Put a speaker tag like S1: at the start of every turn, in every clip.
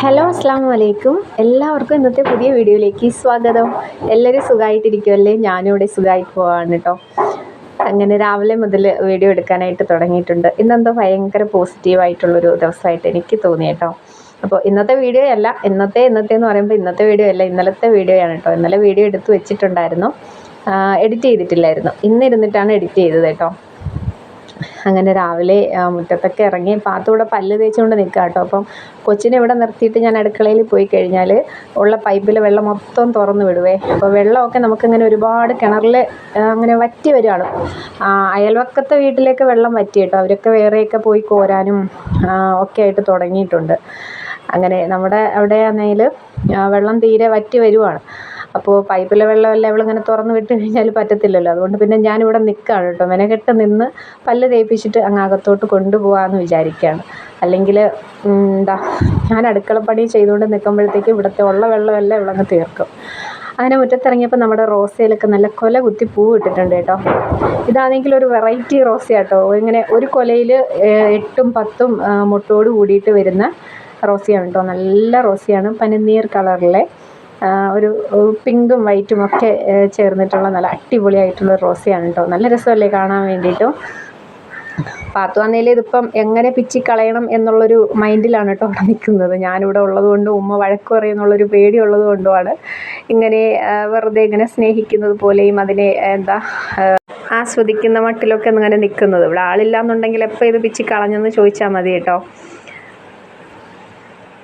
S1: Hello അസ്സാം വലൈക്കും. എല്ലാവർക്കും ഇന്നത്തെ പുതിയ വീഡിയോയിലേക്ക് സ്വാഗതം. എല്ലാവരും സുഖമായിട്ടിരിക്കുമല്ലേ? ഞാനും ഇവിടെ സുഖമായിട്ട് പോവാണ് കേട്ടോ. അങ്ങനെ രാവിലെ മുതൽ വീഡിയോ എടുക്കാനായിട്ട് തുടങ്ങിയിട്ടുണ്ട്. ഇന്നെന്തോ ഭയങ്കര പോസിറ്റീവായിട്ടുള്ളൊരു ദിവസമായിട്ട് എനിക്ക് തോന്നി കേട്ടോ. അപ്പോൾ ഇന്നത്തെ വീഡിയോ അല്ല, ഇന്നത്തെ എന്ന് പറയുമ്പോൾ ഇന്നത്തെ വീഡിയോ അല്ല, ഇന്നലത്തെ വീഡിയോയാണ് കേട്ടോ. ഇന്നലെ വീഡിയോ എടുത്ത് വെച്ചിട്ടുണ്ടായിരുന്നു, എഡിറ്റ് ചെയ്തിട്ടില്ലായിരുന്നു. ഇന്നിരുന്നിട്ടാണ് എഡിറ്റ് ചെയ്തത് കേട്ടോ. അങ്ങനെ രാവിലെ മുറ്റത്തൊക്കെ ഇറങ്ങി പാത്തൂടെ പല്ല് തേച്ചുകൊണ്ട് നിൽക്കുക കേട്ടോ. അപ്പം കൊച്ചിനെ ഇവിടെ നിർത്തിയിട്ട് ഞാൻ അടുക്കളയിൽ പോയി കഴിഞ്ഞാൽ ഉള്ള പൈപ്പിലെ വെള്ളം മൊത്തം തുറന്നു വിടുവേ. അപ്പോൾ വെള്ളമൊക്കെ നമുക്കിങ്ങനെ ഒരുപാട് കിണറിൽ അങ്ങനെ വറ്റി വരികയാണ്. അയൽവക്കത്തെ വീട്ടിലേക്ക് വെള്ളം വറ്റി കേട്ടോ. അവരൊക്കെ വേറെയൊക്കെ പോയി കോരാനും ഒക്കെ ആയിട്ട് തുടങ്ങിയിട്ടുണ്ട്. അങ്ങനെ നമ്മുടെ അവിടെ ആണെങ്കിൽ വെള്ളം തീരെ വറ്റി വരുവാണ്. അപ്പോൾ പൈപ്പിലെ വെള്ളമെല്ലാം ഇവളിങ്ങനെ തുറന്ന് വിട്ട് കഴിഞ്ഞാൽ പറ്റത്തില്ലല്ലോ. അതുകൊണ്ട് പിന്നെ ഞാനിവിടെ നിൽക്കുകയാണ് കേട്ടോ. മെനക്കെട്ട് നിന്ന് പല്ല് തേപ്പിച്ചിട്ട് അങ്ങ് അകത്തോട്ട് കൊണ്ടുപോകാമെന്ന് വിചാരിക്കുകയാണ്. അല്ലെങ്കിൽ ഞാൻ അടുക്കളപ്പണി ചെയ്തുകൊണ്ട് നിൽക്കുമ്പോഴത്തേക്കും ഇവിടുത്തെ ഉള്ള വെള്ളമെല്ലാം ഇവളങ്ങ് തീർക്കും. അങ്ങനെ മുറ്റത്തിറങ്ങിയപ്പോൾ നമ്മുടെ റോസയിലൊക്കെ നല്ല കൊല കുത്തി പൂവ് ഇട്ടിട്ടുണ്ട് കേട്ടോ. ഇതാണെങ്കിൽ ഒരു വെറൈറ്റി റോസ കേട്ടോ. ഇങ്ങനെ ഒരു കൊലയിൽ 8ഉം 10ഉം മുട്ടോട് കൂടിയിട്ട് വരുന്ന റോസയാണ് കേട്ടോ. നല്ല റോസയാണ്, പനിനീർ കളറിലെ ഒരു പിങ്കും വൈറ്റും ഒക്കെ ചേർന്നിട്ടുള്ള നല്ല അടിപൊളിയായിട്ടുള്ള റോസയാണ് കേട്ടോ. നല്ല രസമല്ലേ കാണാൻ വേണ്ടിയിട്ടും. പാത്തു വന്നതിൽ ഇതിപ്പം എങ്ങനെ പിച്ചി കളയണം എന്നുള്ളൊരു മൈൻഡിലാണ് കേട്ടോ അവിടെ നിൽക്കുന്നത്. ഞാനിവിടെ ഉള്ളതുകൊണ്ടും ഉമ്മ വഴക്ക് പറയുമെന്നുള്ളൊരു പേടി ഉള്ളത് കൊണ്ടുമാണ് ഇങ്ങനെ വെറുതെ ഇങ്ങനെ സ്നേഹിക്കുന്നത് പോലെയും അതിനെ ആസ്വദിക്കുന്ന മട്ടിലൊക്കെ ഇങ്ങനെ നിൽക്കുന്നത്. ഇവിടെ ആളില്ല എന്നുണ്ടെങ്കിൽ എപ്പോൾ ഇത് പിച്ചി കളഞ്ഞെന്ന് ചോദിച്ചാൽ മതി കേട്ടോ.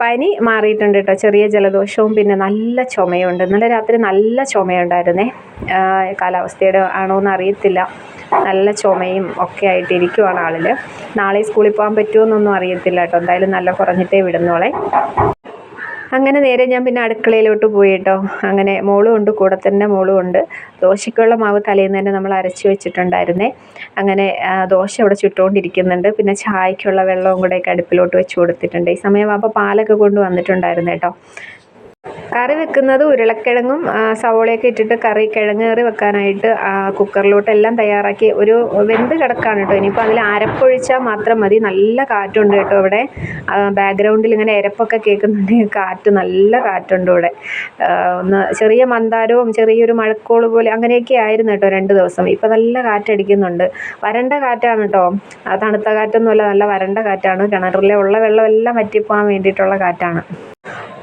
S1: പനി മാറിയിട്ടുണ്ട് കേട്ടോ. ചെറിയ ജലദോഷവും പിന്നെ നല്ല ചുമയുണ്ട്. ഇന്നലെ രാത്രി നല്ല ചുമയുണ്ടായിരുന്നേ. കാലാവസ്ഥയുടെ ആണോയെന്ന് അറിയത്തില്ല. നല്ല ചുമയും ഒക്കെ ആയിട്ടിരിക്കുവാണ് ആളിൽ. നാളെ സ്കൂളിൽ പോകാൻ പറ്റുമോയെന്നൊന്നും അറിയത്തില്ല കേട്ടോ. എന്തായാലും നല്ല കുറഞ്ഞിട്ടേ വിടുന്നോളെ. അങ്ങനെ നേരെ ഞാൻ പിന്നെ അടുക്കളയിലോട്ട് പോയി കേട്ടോ. അങ്ങനെ മോളും ഉണ്ട്, കൂടെ തന്നെ മോളും ഉണ്ട്. ദോശയ്ക്കുള്ള മാവ് തലേന്ന് തന്നെ നമ്മൾ അരച്ച് വെച്ചിട്ടുണ്ടായിരുന്നേ. അങ്ങനെ ദോശ അവിടെ ചുട്ടുകൊണ്ടിരിക്കുന്നുണ്ട്. പിന്നെ ചായക്കുള്ള വെള്ളവും കൂടെയൊക്കെ അടുപ്പിലോട്ട് വെച്ച് കൊടുത്തിട്ടുണ്ട്. ഈ സമയം അപ്പോൾ പാലൊക്കെ കൊണ്ട് വന്നിട്ടുണ്ടായിരുന്നു കേട്ടോ. കറി വെക്കുന്നത് ഉരുളക്കിഴങ്ങും സവോളയൊക്കെ ഇട്ടിട്ട് കിഴങ്ങ് കറി വെക്കാനായിട്ട് കുക്കറിലോട്ട് എല്ലാം തയ്യാറാക്കി ഒരു വെന്ത് കിടക്കാണ് കേട്ടോ. ഇനിയിപ്പോൾ അതിൽ അരപ്പൊഴിച്ചാൽ മാത്രം മതി. നല്ല കാറ്റുണ്ട് കേട്ടോ ഇവിടെ. ബാക്ക്ഗ്രൗണ്ടിൽ ഇങ്ങനെ എരപ്പൊക്കെ കേൾക്കുന്നുണ്ട്. കാറ്റ്, നല്ല കാറ്റുണ്ട് ഇവിടെ. ഒന്ന് ചെറിയ മന്ദാരവും ചെറിയൊരു മഴക്കോള് പോലെ അങ്ങനെയൊക്കെ ആയിരുന്നു കേട്ടോ 2 ദിവസം. ഇപ്പോൾ നല്ല കാറ്റടിക്കുന്നുണ്ട്. വരണ്ട കാറ്റാണ് കേട്ടോ. തണുത്ത കാറ്റൊന്നുമല്ല, നല്ല വരണ്ട കാറ്റാണ്. കിണറിലെ ഉള്ള വെള്ളമെല്ലാം വറ്റിപ്പോകാൻ വേണ്ടിയിട്ടുള്ള കാറ്റാണ്.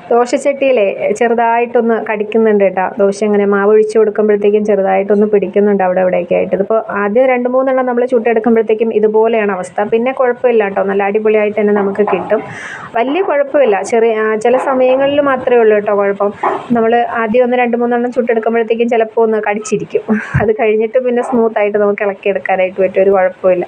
S1: ദോശച്ചട്ടിയിലെ ചെറുതായിട്ടൊന്ന് കടിക്കുന്നുണ്ട് കേട്ടോ. ദോശ ഇങ്ങനെ മാവ് ഒഴിച്ച് കൊടുക്കുമ്പോഴത്തേക്കും ചെറുതായിട്ടൊന്ന് പിടിക്കുന്നുണ്ട് അവിടെ ഇവിടെയൊക്കെ ആയിട്ട്. ഇതിപ്പോൾ ആദ്യം 2-3 എണ്ണം നമ്മൾ ചുട്ടെടുക്കുമ്പോഴത്തേക്കും ഇതുപോലെയാണ് അവസ്ഥ. പിന്നെ കുഴപ്പമില്ല കേട്ടോ, നല്ല അടിപൊളിയായിട്ട് തന്നെ നമുക്ക് കിട്ടും. വലിയ കുഴപ്പമില്ല. ചില സമയങ്ങളിൽ മാത്രമേ ഉള്ളൂ കേട്ടോ കുഴപ്പം. നമ്മൾ ആദ്യം 2-3 എണ്ണം ചുട്ടെടുക്കുമ്പോഴത്തേക്കും ചിലപ്പോൾ ഒന്ന് കടിച്ചിരിക്കും. അത് കഴിഞ്ഞിട്ട് പിന്നെ സ്മൂത്തായിട്ട് നമുക്ക് ഇളക്കിയെടുക്കാനായിട്ട് പറ്റും. ഒരു കുഴപ്പമില്ല.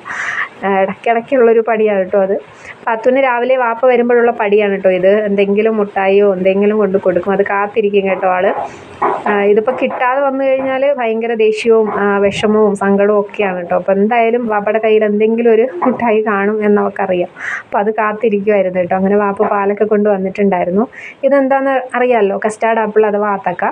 S1: ഇടയ്ക്കിടയ്ക്കുള്ളൊരു പടിയാണ് കേട്ടോ അത്. പാത്തുവിന് രാവിലെ വാപ്പ വരുമ്പോഴുള്ള പടിയാണ് കേട്ടോ ഇത്. എന്തെങ്കിലും മുട്ടായിയോ എന്തെങ്കിലും കൊണ്ട് കൊടുക്കും. അത് കാത്തിരിക്കും കേട്ടോ ആള്. ഇതിപ്പോൾ കിട്ടാതെ വന്നു കഴിഞ്ഞാൽ ഭയങ്കര ദേഷ്യവും വിഷമവും സങ്കടവും ഒക്കെയാണ് കേട്ടോ. അപ്പോൾ എന്തായാലും വാപ്പയുടെ കയ്യിൽ എന്തെങ്കിലും ഒരു മുട്ടായി കാണും എന്നവൾക്കറിയാം. അപ്പോൾ അത് കാത്തിരിക്കുമായിരുന്നു കേട്ടോ. അങ്ങനെ വാപ്പ പാലൊക്കെ കൊണ്ട് വന്നിട്ടുണ്ടായിരുന്നു. ഇതെന്താണെന്ന് അറിയാമല്ലോ, കസ്റ്റാർഡ് ആപ്പിൾ അഥവാ ആത്തക്ക.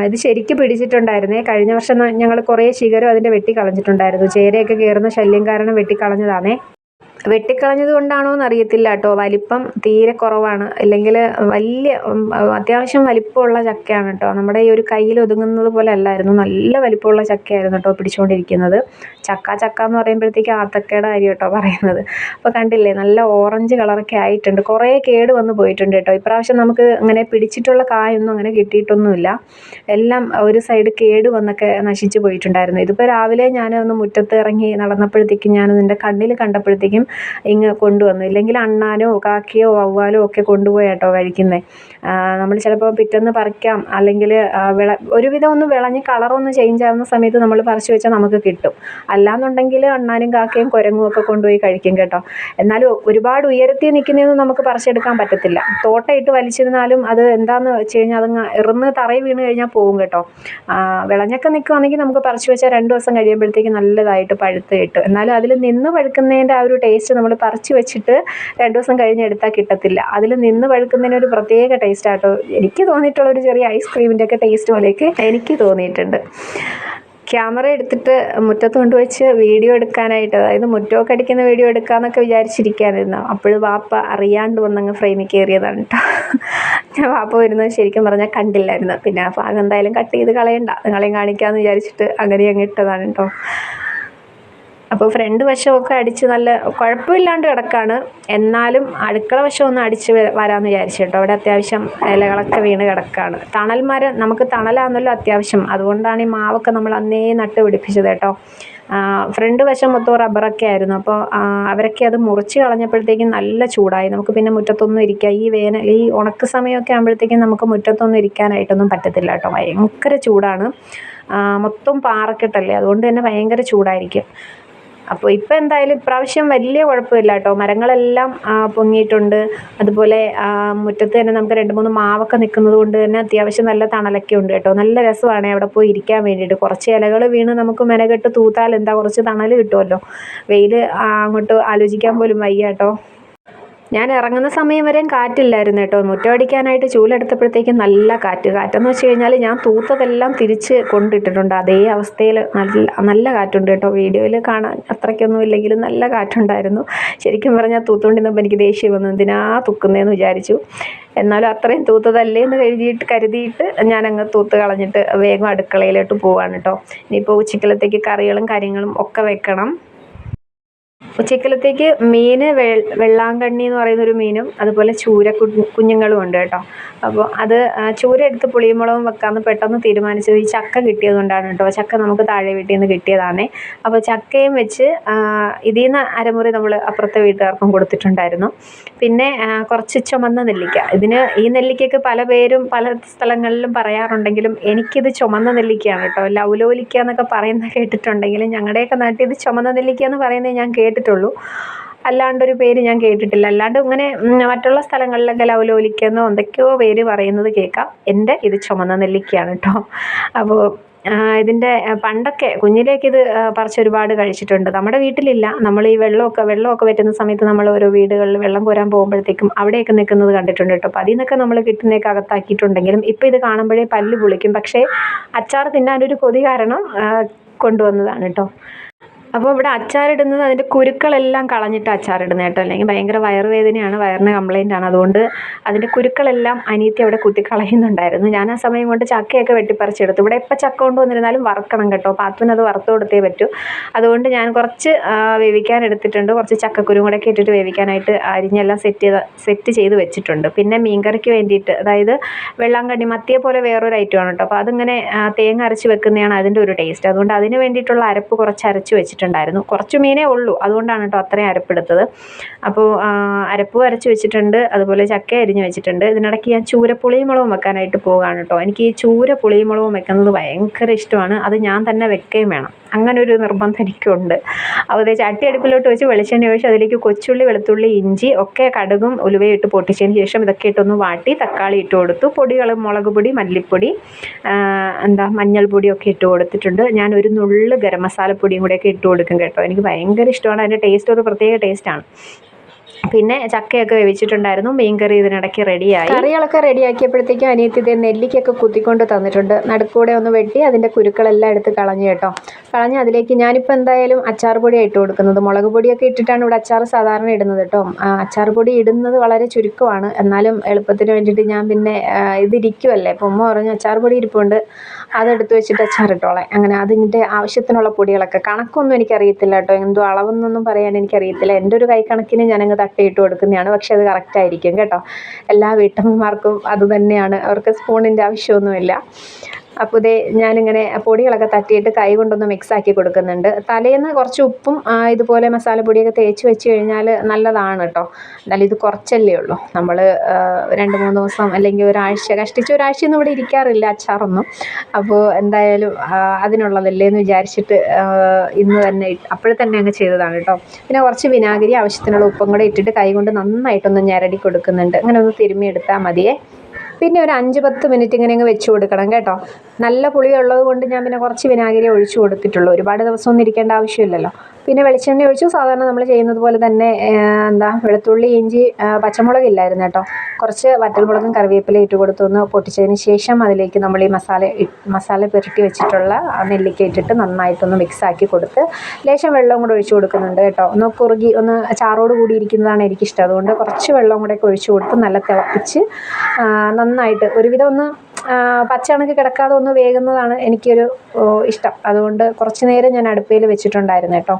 S1: ഇത് ശരിക്കും പിടിച്ചിട്ടുണ്ടായിരുന്നേ. കഴിഞ്ഞ വർഷം ഞങ്ങൾ കുറേ ശിഖരം അതിൻ്റെ വെട്ടിക്കളഞ്ഞിട്ടുണ്ടായിരുന്നു. ചേരയൊക്കെ കയറുന്ന ശല്യം കാരണം വെട്ടിക്കളഞ്ഞതാണേ. വെട്ടിക്കളഞ്ഞത് കൊണ്ടാണോ എന്ന് അറിയത്തില്ല കേട്ടോ. വലിപ്പം തീരെ കുറവാണ്. അല്ലെങ്കിൽ അത്യാവശ്യം വലിപ്പമുള്ള ചക്കയാണ് കേട്ടോ. നമ്മുടെ ഈ ഒരു കയ്യിൽ ഒതുങ്ങുന്നത് പോലെ അല്ലായിരുന്നു. നല്ല വലിപ്പമുള്ള ചക്കയായിരുന്നു കേട്ടോ പിടിച്ചുകൊണ്ടിരിക്കുന്നത്. ചക്ക എന്ന് പറയുമ്പോഴത്തേക്ക് ആത്തക്കയുടെ കാര്യം കേട്ടോ പറയുന്നത്. അപ്പോൾ കണ്ടില്ലേ, നല്ല ഓറഞ്ച് കളറൊക്കെ ആയിട്ടുണ്ട്. കുറേ കേട് വന്ന് പോയിട്ടുണ്ട് കേട്ടോ. ഇപ്രാവശ്യം നമുക്ക് അങ്ങനെ പിടിച്ചിട്ടുള്ള കായൊന്നും അങ്ങനെ കിട്ടിയിട്ടൊന്നുമില്ല. എല്ലാം ഒരു സൈഡ് കേട് വന്നൊക്കെ നശിച്ചു പോയിട്ടുണ്ടായിരുന്നു. ഇതിപ്പോൾ രാവിലെ ഞാനൊന്ന് മുറ്റത്ത് ഇറങ്ങി നടന്നപ്പോഴത്തേക്കും ഞാനതിൻ്റെ കണ്ണിൽ കണ്ടപ്പോഴത്തേക്കും ഇങ്ങ് കൊണ്ടുവന്നു. ഇല്ലെങ്കിൽ അണ്ണാനോ കാക്കയോ വവ്വാലോ ഒക്കെ കൊണ്ടുപോയി കേട്ടോ കഴിക്കുന്നത്. നമ്മൾ ചിലപ്പോൾ പിറ്റേന്ന് പറിക്കാം, അല്ലെങ്കിൽ ഒരുവിധം ഒന്ന് വിളഞ്ഞ് കളറൊന്ന് ചേഞ്ച് ആവുന്ന സമയത്ത് നമ്മൾ പറിച്ചു വെച്ചാൽ നമുക്ക് കിട്ടും. അല്ലാന്നുണ്ടെങ്കിൽ അണ്ണാനും കാക്കയും കുരങ്ങും ഒക്കെ കൊണ്ടുപോയി കഴിക്കും കേട്ടോ. എന്നാലും ഒരുപാട് ഉയരത്തിൽ നിൽക്കുന്നതൊന്നും നമുക്ക് പറിച്ചെടുക്കാൻ പറ്റത്തില്ല. തോട്ടയിട്ട് വലിച്ചിരുന്നാലും അത് എന്താണെന്ന് വെച്ച് കഴിഞ്ഞാൽ അതങ്ങ് ഇറന്ന് തറയിൽ വീണ് കഴിഞ്ഞാൽ പോകും കേട്ടോ. വിളഞ്ഞൊക്കെ നിൽക്കുകയാണെങ്കിൽ നമുക്ക് പറിച്ചു വെച്ചാൽ 2 ദിവസം കഴിയുമ്പോഴത്തേക്ക് നല്ലതായിട്ട് പഴുത്ത് കിട്ടും. എന്നാലും അതിൽ നിന്ന് പഴുക്കുന്നതിൻ്റെ ആ ഒരു ടേസ്റ്റ് നമ്മൾ പറിച്ചു വെച്ചിട്ട് 2 ദിവസം കഴിഞ്ഞ് എടുത്താൽ കിട്ടത്തില്ല. അതിൽ നിന്ന് പഴുക്കുന്നതിന് ഒരു പ്രത്യേക ടേസ്റ്റ് ആട്ടോ. എനിക്ക് തോന്നിയിട്ടുള്ള ഒരു ചെറിയ ഐസ്ക്രീമിൻ്റെ ഒക്കെ ടേസ്റ്റ് പോലെയൊക്കെ എനിക്ക് തോന്നിയിട്ടുണ്ട്. ക്യാമറ എടുത്തിട്ട് മുറ്റത്ത് കൊണ്ടുവച്ച് വീഡിയോ എടുക്കാനായിട്ട്, അതായത് മുറ്റമൊക്കെ അടിക്കുന്ന വീഡിയോ എടുക്കാമെന്നൊക്കെ വിചാരിച്ചിരിക്കുകയായിരുന്നു. അപ്പോൾ വാപ്പ അറിയാണ്ട് വന്നങ്ങ് ഫ്രെയിമിൽ കയറിയതാണ് കേട്ടോ. ഞാൻ വാപ്പ വരുന്നത് ശരിക്കും പറഞ്ഞാൽ കണ്ടില്ലായിരുന്നു. പിന്നെ ആ ഭാഗം എന്തായാലും കട്ട് ചെയ്ത് കളയണ്ട, നിങ്ങളെയും കാണിക്കാമെന്ന് വിചാരിച്ചിട്ട് അങ്ങനെ അങ്ങ് ഇട്ടതാണ് കേട്ടോ. അപ്പോൾ ഫ്രണ്ട് വശമൊക്കെ അടിച്ച് നല്ല കുഴപ്പമില്ലാണ്ട് കിടക്കാണ്. എന്നാലും അടുക്കള വശം ഒന്ന് അടിച്ച് വരാമെന്ന് വിചാരിച്ചു കേട്ടോ. അവിടെ അത്യാവശ്യം ഇലകളൊക്കെ വീണ് കിടക്കുകയാണ്. തണൽ മരം നമുക്ക് തണലാണല്ലോ അത്യാവശ്യം, അതുകൊണ്ടാണ് ഈ മാവൊക്കെ നമ്മൾ അന്നേ നട്ട് പിടിപ്പിച്ചത് കേട്ടോ. ഫ്രണ്ട് വശം മൊത്തം റബ്ബറൊക്കെ ആയിരുന്നു. അപ്പോൾ അവരൊക്കെ അത് മുറിച്ച് കളഞ്ഞപ്പോഴത്തേക്കും നല്ല ചൂടായി. നമുക്ക് പിന്നെ മുറ്റത്തൊന്നും ഇരിക്കുക, ഈ ഉണക്ക് സമയമൊക്കെ ആകുമ്പോഴത്തേക്കും നമുക്ക് മുറ്റത്തൊന്നും ഇരിക്കാനായിട്ടൊന്നും പറ്റത്തില്ല കേട്ടോ. ഭയങ്കര ചൂടാണ്. മൊത്തം പാറക്കെട്ടല്ലേ, അതുകൊണ്ട് തന്നെ ഭയങ്കര ചൂടായിരിക്കും. അപ്പോൾ ഇപ്പോൾ എന്തായാലും ഇപ്രാവശ്യം വലിയ കുഴപ്പമില്ല കേട്ടോ. മരങ്ങളെല്ലാം പൊങ്ങിയിട്ടുണ്ട്. അതുപോലെ മുറ്റത്ത് തന്നെ നമുക്ക് 2-3 മാവൊക്കെ നിൽക്കുന്നത് കൊണ്ട് തന്നെ അത്യാവശ്യം നല്ല തണലൊക്കെ ഉണ്ട് കേട്ടോ. നല്ല രസമാണ് അവിടെ പോയി ഇരിക്കാൻ വേണ്ടിയിട്ട്. കുറച്ച് ഇലകൾ വീണ് നമുക്ക് മെനകെട്ട് തൂത്താൽ എന്താ, കുറച്ച് തണൽ കിട്ടുമല്ലോ. വെയിൽ അങ്ങോട്ട് ആലോചിക്കാൻ പോലും വയ്യ കേട്ടോ. ഞാൻ ഇറങ്ങുന്ന സമയം വരെയും കാറ്റില്ലായിരുന്നു കേട്ടോ. മുറ്റമടിക്കാനായിട്ട് ചൂലെടുത്തപ്പോഴത്തേക്കും നല്ല കാറ്റെന്ന് വെച്ച് കഴിഞ്ഞാൽ ഞാൻ തൂത്തതെല്ലാം തിരിച്ച് കൊണ്ടിട്ടിട്ടുണ്ട്. അതേ അവസ്ഥയിൽ നല്ല കാറ്റുണ്ട് കേട്ടോ. വീഡിയോയിൽ കാണാൻ അത്രയ്ക്കൊന്നും ഇല്ലെങ്കിലും നല്ല കാറ്റുണ്ടായിരുന്നു. ശരിക്കും പറഞ്ഞാൽ തൂത്തുകൊണ്ടിരുന്നപ്പോൾ എനിക്ക് ദേഷ്യം വന്നു, എന്തിനാ തൂക്കുന്നതെന്ന് വിചാരിച്ചു. എന്നാലും അത്രയും തൂത്തതല്ലേ എന്ന് കരുതിയിട്ട് ഞാനങ്ങ് തൂത്ത് കളഞ്ഞിട്ട് വേഗം അടുക്കളയിലോട്ട് പോവാണ് കേട്ടോ. ഇനിയിപ്പോൾ ഉച്ചക്കലത്തേക്ക് കറികളും കാര്യങ്ങളും ഒക്കെ വെക്കണം. ഉച്ചക്കലത്തേക്ക് മീൻ വെള്ളാങ്കണ്ണി എന്ന് പറയുന്നൊരു മീനും അതുപോലെ ചൂര കുഞ്ഞുങ്ങളും ഉണ്ട് കേട്ടോ. അപ്പോൾ അത് ചൂര എടുത്ത് പുളിമുളകും വെക്കാമെന്ന് പെട്ടെന്ന് തീരുമാനിച്ചത് ഈ ചക്ക കിട്ടിയതുകൊണ്ടാണ് കേട്ടോ. ചക്ക നമുക്ക് താഴെ വീട്ടിൽ നിന്ന് കിട്ടിയതാണേ. അപ്പോൾ ചക്കയും വെച്ച് ഇതിൽ നിന്ന് അരമുറി നമ്മൾ അപ്പുറത്തെ വീട്ടുകാർക്കും കൊടുത്തിട്ടുണ്ടായിരുന്നു. പിന്നെ കുറച്ച് ചുമന്ന നെല്ലിക്ക. ഈ നെല്ലിക്കയ്ക്ക് പല പേരും പല സ്ഥലങ്ങളിലും പറയാറുണ്ടെങ്കിലും എനിക്കിത് ചുമന്ന നെല്ലിക്കയാണ് കേട്ടോ. ലൗലോലിക്ക എന്നൊക്കെ പറയുന്നത് കേട്ടിട്ടുണ്ടെങ്കിലും ഞങ്ങളുടെയൊക്കെ നാട്ടിൽ ഇത് ചുമന്ന നെല്ലിക്ക എന്ന് പറയുന്നത് ഞാൻ കേട്ടിട്ടുള്ളൂ. അല്ലാണ്ടൊരു പേര് ഞാൻ കേട്ടിട്ടില്ല. അല്ലാണ്ട് ഇങ്ങനെ മറ്റുള്ള സ്ഥലങ്ങളിലൊക്കെ ലൗലോലിക്കെന്നോ എന്തൊക്കെയോ പേര് പറയുന്നത് കേൾക്കാം. എൻ്റെ ഇത് ചുമന്ന നെല്ലിക്കയാണ് കേട്ടോ. അപ്പോൾ ഇതിൻ്റെ പണ്ടൊക്കെ കുഞ്ഞിലേക്ക് ഇത് പറിച്ച് ഒരുപാട് കഴിച്ചിട്ടുണ്ട്. നമ്മുടെ വീട്ടിലില്ല. നമ്മൾ ഈ വെള്ളമൊക്കെ വറ്റുന്ന സമയത്ത് നമ്മൾ ഓരോ വീടുകളിൽ വെള്ളം കോരാൻ പോകുമ്പോഴത്തേക്കും അവിടെയൊക്കെ നിൽക്കുന്നത് കണ്ടിട്ടുണ്ട് കേട്ടോ. അപ്പോൾ അതിൽ നിന്നൊക്കെ നമ്മൾ കിട്ടുന്നതൊക്കെ അകത്താക്കിയിട്ടുണ്ടെങ്കിലും ഇപ്പോൾ ഇത് കാണുമ്പോഴേ പല്ല് പുളിക്കും. പക്ഷേ അച്ചാർ തിന്നാനൊരു കൊതി കാരണം കൊണ്ടുവന്നതാണ് കേട്ടോ. അപ്പോൾ ഇവിടെ അച്ചാറിടുന്നത് അതിൻ്റെ കുരുക്കളെല്ലാം കളഞ്ഞിട്ട് അച്ചാറിടുന്നത് കേട്ടോ. അല്ലെങ്കിൽ ഭയങ്കര വയറുവേദനയാണ്, വയറിന് കംപ്ലൈൻ്റ് ആണ്. അതുകൊണ്ട് അതിൻ്റെ കുരുക്കളെല്ലാം അനിയത്തി അവിടെ കുത്തി കളയുന്നുണ്ടായിരുന്നു. ഞാൻ ആ സമയം കൊണ്ട് ചക്കയൊക്കെ വെട്ടിപ്പറിച്ചെടുത്തു. ഇവിടെ എപ്പോൾ ചക്ക കൊണ്ടുവന്നിരുന്നാലും വറുക്കണം കേട്ടോ. പാത്തുവിന് അത് വറുത്ത് കൊടുത്തേ പറ്റൂ. അതുകൊണ്ട് ഞാൻ കുറച്ച് വേവിക്കാൻ എടുത്തിട്ടുണ്ട്. കുറച്ച് ചക്കക്കുരും കൂടെ ഒക്കെ ഇട്ടിട്ട് വേവിക്കാനായിട്ട് അരിഞ്ഞെല്ലാം സെറ്റ് ചെയ്ത് വെച്ചിട്ടുണ്ട്. പിന്നെ മീൻകറിക്ക് വേണ്ടിയിട്ട്, അതായത് വെള്ളാങ്കണ്ണി മത്തിയെ പോലെ വേറൊരു ഐറ്റമാണ് കേട്ടോ. അപ്പോൾ അതിങ്ങനെ തേങ്ങ അരച്ച് വെക്കുന്നതാണ് അതിൻ്റെ ഒരു ടേസ്റ്റ്. അതുകൊണ്ട് അതിന് വേണ്ടിയിട്ടുള്ള അരപ്പ് കുറച്ച് അരച്ച് വെച്ചിട്ടുണ്ട്. കുറച്ച് മീനേ ഉള്ളൂ, അതുകൊണ്ടാണ് കേട്ടോ അത്രയും അരപ്പെടുത്തത്. അപ്പോൾ അരപ്പ് അരച്ച് വെച്ചിട്ടുണ്ട്. അതുപോലെ ചക്ക അരിഞ്ഞ് വെച്ചിട്ടുണ്ട്. ഇതിനിടയ്ക്ക് ഞാൻ ചൂര പുളിമുളകും വെക്കാനായിട്ട് പോവുകയാണ് കേട്ടോ. എനിക്ക് ഈ ചൂര പുളിമുളകും വെക്കുന്നത് ഭയങ്കര ഇഷ്ടമാണ്. അത് ഞാൻ തന്നെ വെക്കുകയും വേണം, അങ്ങനെ ഒരു നിർബന്ധം എനിക്കുണ്ട്. അപ്പോൾ ചട്ടി അടുപ്പിലോട്ട് വെച്ച് വെളിച്ചെണ്ണ ഒഴിച്ച് അതിലേക്ക് കൊച്ചുള്ളി, വെളുത്തുള്ളി, ഇഞ്ചി ഒക്കെ കടുകും ഉലുവയും ഇട്ട് പൊട്ടിച്ചതിന് ശേഷം ഇതൊക്കെ ഇട്ടൊന്ന് വാട്ടി തക്കാളി ഇട്ട് കൊടുത്തു. പൊടികൾ മുളക് പൊടി, മല്ലിപ്പൊടി, മഞ്ഞൾപ്പൊടിയൊക്കെ ഇട്ട് കൊടുത്തിട്ടുണ്ട്. ഞാൻ ഒരു നുള്ള് ഗരം മസാലപ്പൊടിയും കൂടെയൊക്കെ ഇട്ട് കൊടുക്കും കേട്ടോ. എനിക്ക് ഭയങ്കര ഇഷ്ടമാണ്. അതിൻ്റെ ടേസ്റ്റ് ഒരു പ്രത്യേക ടേസ്റ്റാണ്. പിന്നെ ചക്കയൊക്കെ വേവിച്ചിട്ടുണ്ടായിരുന്നു. മീൻകറി ഇതിനിടയ്ക്ക് റെഡിയായി. കറികളൊക്കെ റെഡിയാക്കിയപ്പോഴത്തേക്കും അനിയത്തി ഇതേ നെല്ലിക്കൊക്കെ കുത്തിക്കൊണ്ട് തന്നിട്ടുണ്ട്. നടുക്കൂടെ ഒന്ന് വെട്ടി അതിൻ്റെ കുരുക്കളെല്ലാം എടുത്ത് കളഞ്ഞു കേട്ടോ. കളഞ്ഞ് അതിലേക്ക് ഞാനിപ്പോൾ എന്തായാലും അച്ചാർ പൊടിയാണ് ഇട്ട് കൊടുക്കുന്നത്. മുളക് പൊടിയൊക്കെ ഇട്ടിട്ടാണ് ഇവിടെ അച്ചാർ സാധാരണ ഇടുന്നത് കേട്ടോ. അച്ചാർ പൊടി ഇടുന്നത് വളരെ ചുരുക്കമാണ്. എന്നാലും എളുപ്പത്തിന് വേണ്ടിയിട്ട് ഞാൻ പിന്നെ ഇതിരിക്കുമല്ലേ, അപ്പോൾ ഉമ്മ പറഞ്ഞു അച്ചാർ പൊടി ഇരിപ്പുണ്ട്, അതെടുത്ത് വെച്ചിട്ട് അച്ചാർ ഇട്ടോളെ. അങ്ങനെ അതിൻ്റെ ആവശ്യത്തിനുള്ള പൊടികളൊക്കെ, കണക്കൊന്നും എനിക്കറിയത്തില്ല കേട്ടോ. എന്തോ അളവെന്നൊന്നും പറയാൻ എനിക്കറിയത്തില്ല. എൻ്റെ ഒരു കൈ കണക്കിന് ഞാനങ്ങ് തട്ടിയിട്ട് കൊടുക്കുന്നതാണ്. പക്ഷെ അത് കറക്റ്റായിരിക്കും കേട്ടോ. എല്ലാ വീട്ടമ്മമാർക്കും അത് തന്നെയാണ്, അവർക്ക് സ്പൂണിൻ്റെ ആവശ്യമൊന്നുമില്ല. അപ്പോൾ ഞാനിങ്ങനെ പൊടികളൊക്കെ തട്ടിയിട്ട് കൈ കൊണ്ടൊന്ന് മിക്സാക്കി കൊടുക്കുന്നുണ്ട്. തലേന്ന് കുറച്ച് ഉപ്പും ഇതുപോലെ മസാലപ്പൊടിയൊക്കെ തേച്ച് വെച്ച് കഴിഞ്ഞാൽ നല്ലതാണ് കേട്ടോ. എന്നാലും ഇത് കുറച്ചല്ലേ ഉള്ളൂ. നമ്മൾ 2-3 ദിവസം അല്ലെങ്കിൽ ഒരാഴ്ച, കഷ്ടിച്ച് ഒരാഴ്ചയൊന്നും ഇവിടെ ഇരിക്കാറില്ല അച്ചാറൊന്നും. അപ്പോൾ എന്തായാലും അതിനുള്ളതല്ലേ എന്ന് വിചാരിച്ചിട്ട് ഇന്ന് തന്നെ അപ്പോഴേ തന്നെ അങ്ങ് ചെയ്തതാണ് കേട്ടോ. പിന്നെ കുറച്ച് വിനാഗിരി, ആവശ്യത്തിനുള്ള ഉപ്പും കൂടെ ഇട്ടിട്ട് കൈ കൊണ്ട് നന്നായിട്ടൊന്ന് ഞെരടി കൊടുക്കുന്നുണ്ട്. അങ്ങനെ ഒന്ന് തിരുമ്മി എടുത്താൽ മതിയേ. പിന്നെ ഒരു 5-10 മിനിറ്റ് ഇങ്ങനെ അങ്ങ് വെച്ച് കൊടുക്കണം കേട്ടോ. നല്ല പുളിയുള്ളത് കൊണ്ട് ഞാൻ പിന്നെ കുറച്ച് വിനാഗിരി ഒഴിച്ചു കൊടുത്തിട്ടുള്ളൂ. ഒരുപാട് ദിവസമൊന്നും ഇരിക്കേണ്ട ആവശ്യമില്ലല്ലോ. പിന്നെ വെളിച്ചെണ്ണ ഒഴിച്ചു. സാധാരണ നമ്മൾ ചെയ്യുന്നത് പോലെ തന്നെ വെളുത്തുള്ളി, ഇഞ്ചി, പച്ചമുളക് ഇല്ലായിരുന്നു കേട്ടോ. കുറച്ച് വറ്റൽമുളകും കറിവേപ്പിലയും ഇട്ട് കൊടുത്ത് ഒന്ന് പൊട്ടിച്ചതിന് ശേഷം അതിലേക്ക് നമ്മൾ ഈ മസാല പുരട്ടി വെച്ചിട്ടുള്ള നെല്ലിക്ക ഇട്ടിട്ട് നന്നായിട്ടൊന്ന് മിക്സാക്കി കൊടുത്ത് ലേശം വെള്ളം കൂടെ ഒഴിച്ചു കൊടുക്കുന്നുണ്ട് കേട്ടോ. ഒന്ന് കുറുകി ഒന്ന് ചാറോട് കൂടി ഇരിക്കുന്നതാണ് എനിക്കിഷ്ടം. അതുകൊണ്ട് കുറച്ച് വെള്ളം കൂടെ ഒഴിച്ചു കൊടുത്ത് നല്ല തിളപ്പിച്ച് നന്നായിട്ട് ഒരുവിധം ഒന്ന് പച്ചണക്ക് കിടക്കാതെ ഒന്ന് വേകുന്നതാണ് എനിക്കൊരു ഇഷ്ടം. അതുകൊണ്ട് കുറച്ച് നേരം ഞാൻ അടുപ്പയിൽ വെച്ചിട്ടുണ്ടായിരുന്നു കേട്ടോ.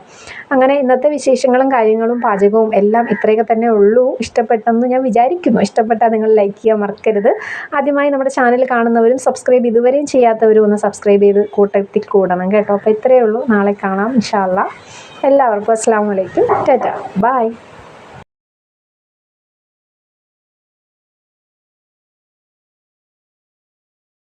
S1: അങ്ങനെ ഇന്നത്തെ വിശേഷങ്ങളും കാര്യങ്ങളും പാചകവും എല്ലാം ഇത്രയൊക്കെ തന്നെ ഉള്ളൂ. ഇഷ്ടപ്പെട്ടെന്ന് ഞാൻ വിചാരിക്കുന്നു. ഇഷ്ടപ്പെട്ടാൽ നിങ്ങൾ ലൈക്ക് ചെയ്യാൻ മറക്കരുത്. ആദ്യമായി നമ്മുടെ ചാനൽ കാണുന്നവരും സബ്സ്ക്രൈബ് ഇതുവരെയും ചെയ്യാത്തവരും ഒന്ന് സബ്സ്ക്രൈബ് ചെയ്ത് കൂട്ടത്തിൽ കൂടണം കേട്ടോ. അപ്പോൾ ഇത്രയേ ഉള്ളൂ. നാളെ കാണാം ഇൻഷാ അല്ലാഹ്. എല്ലാവർക്കും അസ്സലാമു അലൈക്കും. Tata bye.